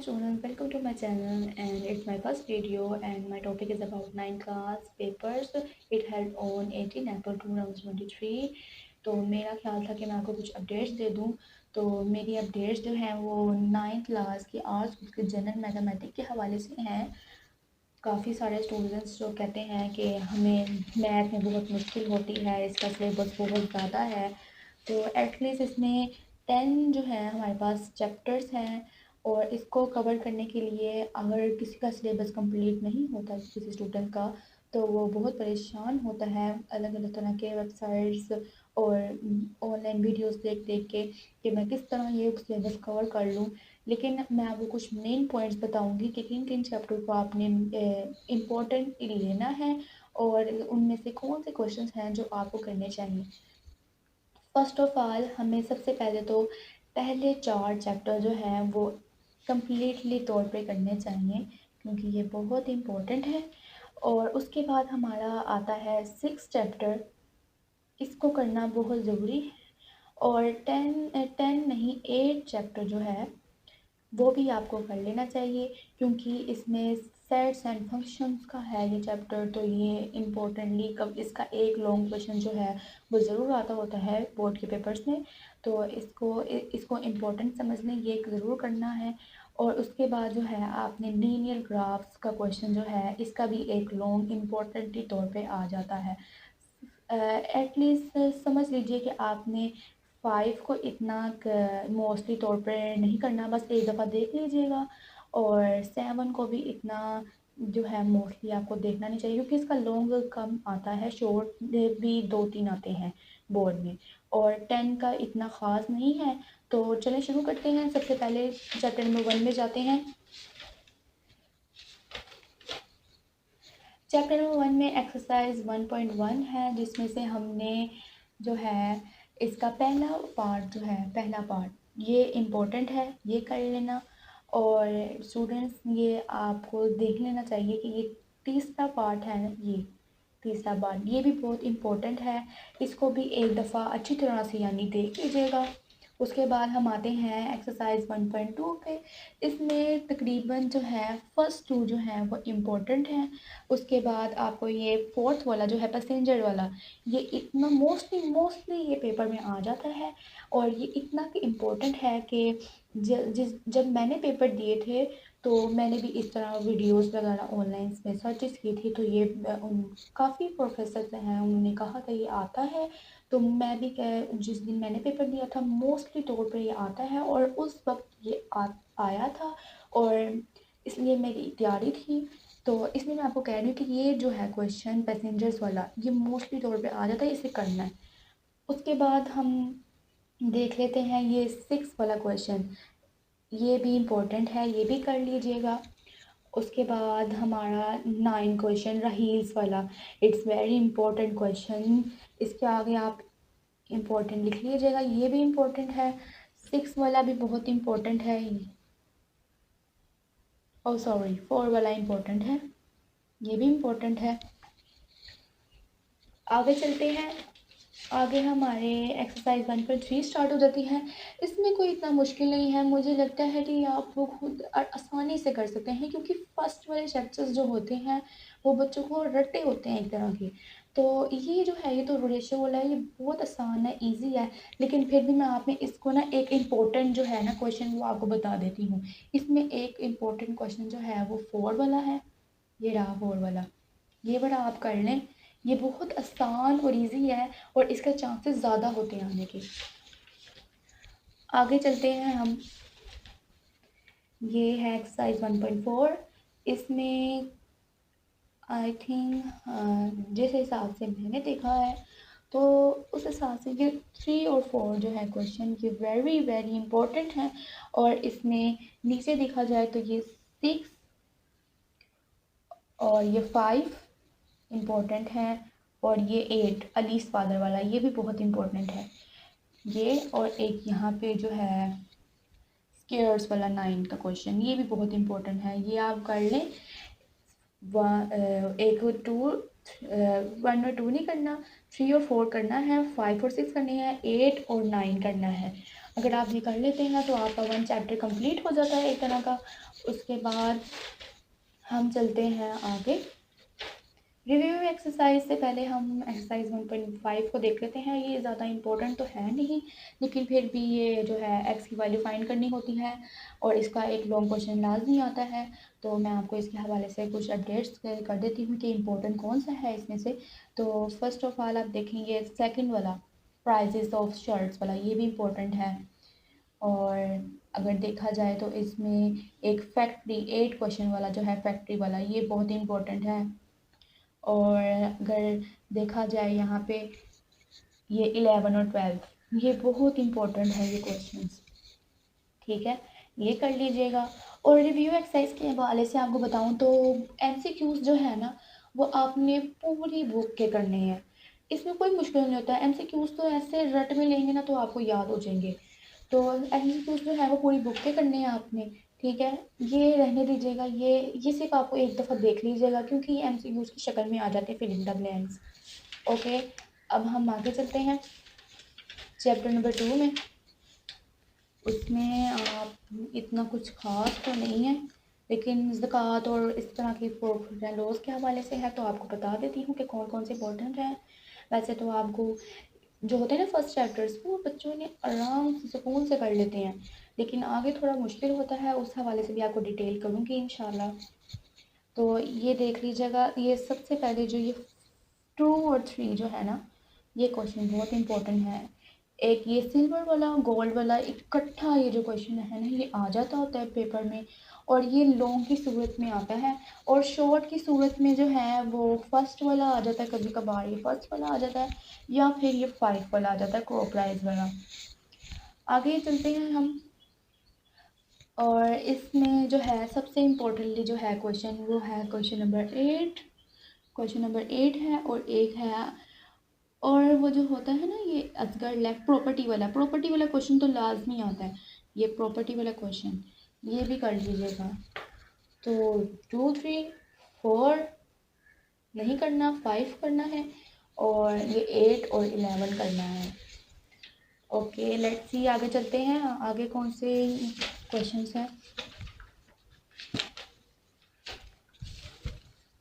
students, welcome to my channel and it's my first video and my topic is about 9th class papers. It held on 18 April 2023. तो मेरा ख्याल था कि मैं आपको कुछ अपडेट्स दे दूं। तो मेरी अपडेट्स जो हैं वो 9th क्लास की आर्ट्स के जनरल मैथमेटिक्स के हवाले से हैं। काफ़ी सारे स्टूडेंट्स जो कहते हैं कि हमें मैथ में बहुत मुश्किल होती है, इसका सिलेबस बहुत ज़्यादा है। तो एटलीस्ट इसमें 10 जो है हमारे पास चैप्टर्स हैं और इसको कवर करने के लिए अगर किसी का सिलेबस कंप्लीट नहीं होता किसी स्टूडेंट का तो वो बहुत परेशान होता है अलग अलग तरह के वेबसाइट्स और ऑनलाइन वीडियोस देख देख के कि मैं किस तरह ये सिलेबस कवर कर लूँ। लेकिन मैं आपको कुछ मेन पॉइंट्स बताऊंगी कि किन किन चैप्टर को आपने इम्पोर्टेंट लेना है और उनमें से कौन से क्वेश्चंस हैं जो आपको करने चाहिए। फर्स्ट ऑफ ऑल हमें सबसे पहले तो पहले 4 चैप्टर जो हैं वो कम्प्लीटली तौर पे करने चाहिए क्योंकि ये बहुत इम्पोर्टेंट है। और उसके बाद हमारा आता है 6 चैप्टर, इसको करना बहुत ज़रूरी है। और 10 नहीं 8 चैप्टर जो है वो भी आपको कर लेना चाहिए क्योंकि इसमें सेट्स एंड फंक्शंस का है ये चैप्टर। तो ये इम्पोर्टेंटली कब इसका एक लॉन्ग क्वेश्चन जो है वो ज़रूर आता होता है बोर्ड के पेपर्स में। तो इसको इम्पोर्टेंट समझ लें, ये ज़रूर करना है। और उसके बाद जो है आपने लीनियर ग्राफ्स का क्वेश्चन जो है इसका भी एक लॉन्ग इम्पोर्टेंट तौर पे आ जाता है। एटलीस्ट समझ लीजिए कि आपने 5 को इतना मोस्टली तौर पर नहीं करना, बस एक दफ़ा देख लीजिएगा। और 7 को भी इतना जो है मोस्टली आपको देखना नहीं चाहिए क्योंकि इसका लॉन्ग कम आता है, शॉर्ट भी 2-3 आते हैं बोर्ड में। और 10 का इतना ख़ास नहीं है। तो चलें शुरू करते हैं। सबसे पहले चैप्टर नंबर 1 में जाते हैं। चैप्टर नंबर 1 में एक्सरसाइज 1.1 है जिसमें से हमने जो है इसका पहला पार्ट जो है पहला पार्ट ये इम्पोर्टेंट है, ये कर लेना। और स्टूडेंट्स ये आपको देख लेना चाहिए कि ये तीसरा पार्ट है ना, ये तीसरा पार्ट ये भी बहुत इम्पोर्टेंट है। इसको भी एक दफ़ा अच्छी तरह से यानी देख लीजिएगा। उसके बाद हम आते हैं एक्सरसाइज 1.2 पे। इसमें तकरीबन जो है फर्स्ट 2 जो हैं वो इम्पोर्टेंट हैं। उसके बाद आपको ये फोर्थ वाला जो है पैसेंजर वाला ये इतना मोस्टली ये पेपर में आ जाता है। और ये इतना कि इम्पोर्टेंट है कि जब मैंने पेपर दिए थे तो मैंने भी इस तरह वीडियोस वगैरह ऑनलाइन में सर्चेस की थी। तो ये काफ़ी प्रोफेसर हैं उन्होंने कहा था ये आता है। तो मैं भी जिस दिन मैंने पेपर दिया था मोस्टली तौर पर ये आता है और उस वक्त ये आया था और इसलिए मेरी तैयारी थी। तो इसलिए मैं आपको कह रही हूँ कि ये जो है क्वेश्चन पैसेंजर्स वाला ये मोस्टली तौर पे आ जाता है, इसे करना है। उसके बाद हम देख लेते हैं ये 6 वाला क्वेश्चन, ये भी इम्पोर्टेंट है, ये भी कर लीजिएगा। उसके बाद हमारा 9 क्वेश्चन रहील्स वाला, इट्स वेरी इंपॉर्टेंट क्वेश्चन। इसके आगे आप इम्पोर्टेंट लिख लीजिएगा, ये भी इम्पोर्टेंट है। 6 वाला भी बहुत इम्पोर्टेंट है। ओ सॉरी 4 वाला इम्पोर्टेंट है, ये भी इम्पोर्टेंट है। आगे चलते हैं। आगे हमारे एक्सरसाइज 1.3 स्टार्ट हो जाती है। इसमें कोई इतना मुश्किल नहीं है, मुझे लगता है कि आप वो खुद आसानी से कर सकते हैं क्योंकि फर्स्ट वाले चैप्टर्स जो होते हैं वो बच्चों को रट्टे होते हैं एक तरह के। तो ये जो है ये तो रेशो वाला है, ये बहुत आसान है, इजी है। लेकिन फिर भी मैं आप में इसको ना एक इम्पोर्टेंट जो है ना क्वेश्चन वो आपको बता देती हूँ। इसमें एक इम्पोर्टेंट क्वेश्चन जो है वो 4 वाला है, ये रहा 4 वाला, ये बड़ा आप कर लें। ये बहुत आसान और इजी है और इसका चांसेस ज़्यादा होते हैं आने के। आगे चलते हैं हम। ये है एक्सरसाइज 1.4। इसमें आई थिंक जिस हिसाब से मैंने देखा है तो उस हिसाब से ये 3 और 4 जो है क्वेश्चन ये वेरी वेरी इंपॉर्टेंट हैं। और इसमें नीचे देखा जाए तो ये 6 और ये 5 इम्पोर्टेंट है और ये 8 अलीस फादर वाला ये भी बहुत इम्पोर्टेंट है ये। और एक यहाँ पे जो है स्केयर्स वाला 9 का क्वेश्चन ये भी बहुत इम्पोर्टेंट है, ये आप कर लें। एक 2 1 और 2 नहीं करना, 3 और 4 करना है, 5 और 6 करने हैं, 8 और 9 करना है। अगर आप ये कर लेते हैं तो आपका 1 चैप्टर कंप्लीट हो जाता है एक तरह का। उसके बाद हम चलते हैं आगे। रिव्यू एक्सरसाइज से पहले हम एक्सरसाइज 1.5 को देख लेते हैं। ये ज़्यादा इम्पोर्टेंट तो है नहीं, लेकिन फिर भी ये जो है एक्स की वैल्यू फाइंड करनी होती है और इसका एक लॉन्ग क्वेश्चन लाजमी आता है। तो मैं आपको इसके हवाले से कुछ अपडेट्स कर देती हूँ कि इम्पोर्टेंट कौन सा है इसमें से। तो फर्स्ट ऑफ ऑल आप देखेंगे सेकंड वाला, प्राइजेस ऑफ शर्ट्स वाला, ये भी इम्पोर्टेंट है। और अगर देखा जाए तो इसमें एक फैक्ट्री 8 क्वेश्चन वाला जो है फैक्ट्री वाला, ये बहुत इम्पोर्टेंट है। और अगर देखा जाए यहाँ पे ये 11 और 12, ये बहुत इम्पोर्टेंट है ये क्वेश्चंस, ठीक है, ये कर लीजिएगा। और रिव्यू एक्सरसाइज के हवाले से आपको बताऊं तो एमसीक्यूज जो है ना, वो आपने पूरी बुक के करने हैं। इसमें कोई मुश्किल नहीं होता है। एमसीक्यूज तो ऐसे रट में लेंगे ना तो आपको याद हो जाएंगे। तो एमसीक्यूज जो है वो पूरी बुक के करने हैं आपने, ठीक है। ये रहने दीजिएगा, ये सिर्फ आपको एक दफ़ा देख लीजिएगा क्योंकि ये एमसीक्यूज की शक्ल में आ जाते हैं, fill in the blanks. Okay, अब हम आगे चलते हैं चैप्टर नंबर 2 में। उसमें आप इतना कुछ खास तो नहीं है, लेकिन ज़कात और इस तरह की प्रॉफिट एंड लॉस के हवाले से है, तो आपको बता देती हूँ कि कौन कौन से इंपॉर्टेंट हैं। वैसे तो आपको जो होते हैं ना फर्स्ट चैप्टर्स, वो बच्चों ने आराम से सुकून से कर लेते हैं, लेकिन आगे थोड़ा मुश्किल होता है। उस हवाले से भी आपको डिटेल करूँगी इंशाल्लाह। तो ये देख लीजिएगा, ये सबसे पहले जो ये 2 और 3 जो है ना, ये क्वेश्चन बहुत इंपॉर्टेंट है। एक ये सिल्वर वाला गोल्ड वाला इकट्ठा ये जो क्वेश्चन है ना, ये आ जाता होता है पेपर में, और ये लॉन्ग की सूरत में आता है, और शॉर्ट की सूरत में जो है वो फर्स्ट वाला आ जाता है। कभी कभार ये फर्स्ट वाला आ जाता है, या फिर ये 5 वाला आ जाता है, क्रॉप प्राइज वाला। आगे चलते हैं हम। और इसमें जो है सबसे इम्पोर्टेंटली जो है क्वेश्चन, वो है क्वेश्चन नंबर 8। क्वेश्चन नंबर 8 है, और एक है, और वो जो होता है ना ये असगर लेफ्ट प्रॉपर्टी वाला क्वेश्चन तो लाजमी आता है। ये प्रॉपर्टी वाला क्वेश्चन ये भी कर लीजिएगा। तो 2, 3, 4 नहीं करना, 5 करना है, और ये 8 और 11 करना है। ओके, लेट्स सी, आगे चलते हैं। आगे कौन से क्वेश्चंस हैं।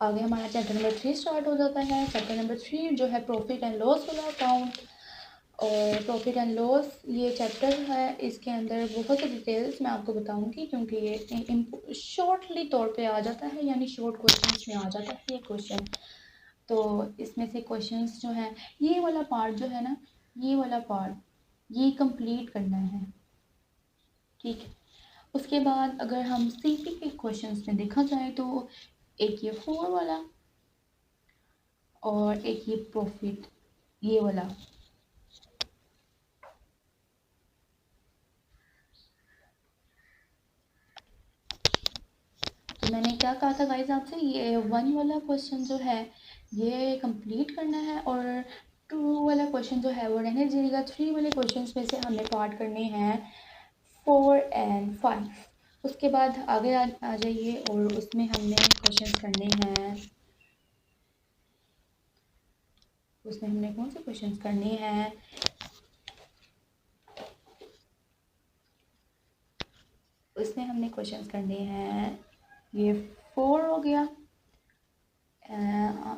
आगे हमारा चैप्टर नंबर 3 स्टार्ट हो जाता है। चैप्टर नंबर 3 जो है प्रॉफिट एंड लॉस वाला अकाउंट। और प्रॉफिट एंड लॉस ये चैप्टर है, इसके अंदर बहुत सी डिटेल्स मैं आपको बताऊंगी क्योंकि ये शॉर्टली तौर पे आ जाता है, यानी शॉर्ट क्वेश्चंस में आ जाता है ये क्वेश्चन। तो इसमें से क्वेश्चंस जो है, ये वाला पार्ट जो है ना, ये वाला पार्ट ये कंप्लीट करना है, ठीक है। उसके बाद अगर हम सीपी के क्वेश्चंस में देखा जाए तो एक ये 4 वाला, और एक ये प्रॉफिट ये वाला। तो मैंने क्या कहा था गाइस आपसे, ये 1 वाला क्वेश्चन जो है ये कंप्लीट करना है, और 2 वाला क्वेश्चन जो है वो रहने दीजिएगा। 3 वाले क्वेश्चन में से हमने पार्ट करने हैं 4 एंड 5। उसके बाद आगे आ जाइए, और उसमें हमने क्वेश्चन करने हैं, उसमें हमने कौन से क्वेश्चन करने हैं। उसमें हमने क्वेश्चन करने हैं, ये 4 हो गया,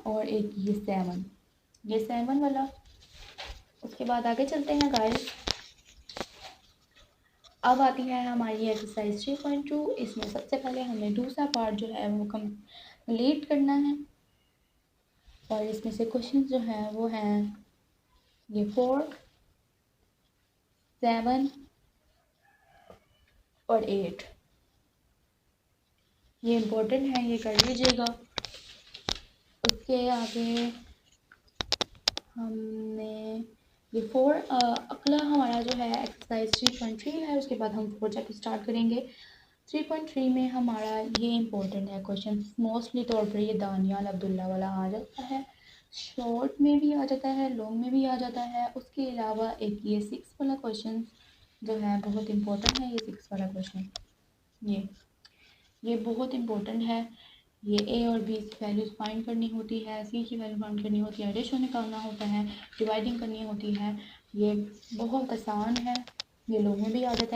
और एक ये 7 वाला। उसके बाद आगे चलते हैं गाइस। अब आती है हमारी एक्सरसाइज 3.2। इसमें सबसे पहले हमें दूसरा पार्ट जो है वो कंप्लीट करना है, और इसमें से क्वेश्चन जो है वो हैं ये 4, 7 और 8। ये इम्पोर्टेंट है, ये कर लीजिएगा। उसके आगे हमने ये 4 अगला हमारा जो है एक्सरसाइज 3.3 है। उसके बाद हम प्रोजेक्ट स्टार्ट करेंगे। 3.3 में हमारा ये इम्पोर्टेंट है क्वेश्चन, मोस्टली तौर पर ये दानियाल अब्दुल्ला वाला आ जाता है, शॉर्ट में भी आ जाता है, लॉन्ग में भी आ जाता है। उसके अलावा एक ये 6 वाला क्वेश्चन जो है बहुत इम्पोर्टेंट है, ये 6 वाला क्वेश्चन ये बहुत इम्पोर्टेंट है। ये ए और बी की वैल्यूज़ फाइंड करनी होती है, सी की वैल्यू फाइंड करनी होती है, रेशो निकालना होता है, डिवाइडिंग करनी होती है। ये बहुत आसान है, ये लोगों में भी आदत है।